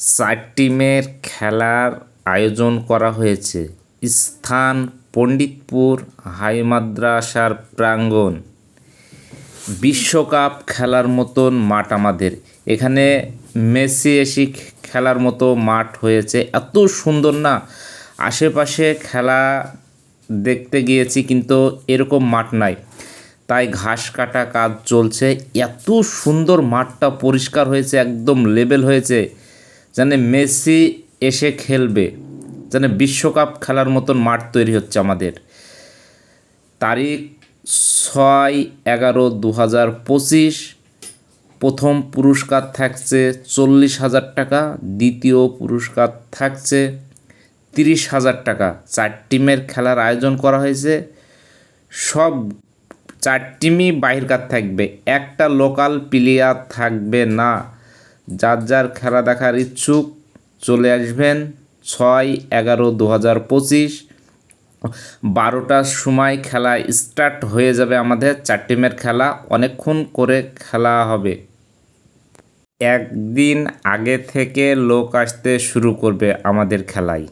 4 টিমের খেলার আয়োজন করা হয়েছে। স্থান পণ্ডিতপুর হাই মাদ্রাসার প্রাঙ্গণ। বিশ্বকাপ খেলার মতন মাঠ আমাদের এখানে। মেসি এসে খেলার মতো মাঠ হয়েছে, এত সুন্দর না। আশেপাশে খেলা দেখতে গিয়েছি কিন্তু এরকম মাঠ নাই, তাই ঘাস কাটা কাজ চলছে। এত সুন্দর মাঠটা পরিষ্কার হয়েছে, একদম লেবেল হয়েছে, যেন মেসি এসে খেলবে, যেন বিশ্বকাপ খেলার মতন মাঠ তৈরি হচ্ছে আমাদের। তারিখ 6/11/2025। প্রথম পুরস্কার থাকছে 40,000 টাকা, দ্বিতীয় পুরস্কার থাকছে 30,000 টাকা। 4 টিমের খেলার আয়োজন করা হয়েছে। সব 4 টিমই বাহিরকার থাকবে, একটা লোকাল প্লেয়ার থাকবে না। যার যার খেলা দেখার ইচ্ছুক চলে আসবেন। 6/11/2025 12টার সময় খেলা স্টার্ট হয়ে যাবে। আমাদের 4 টিমের খেলা অনেকক্ষণ করে খেলা হবে। একদিন আগে থেকে লোক আসতে শুরু করবে আমাদের খেলায়।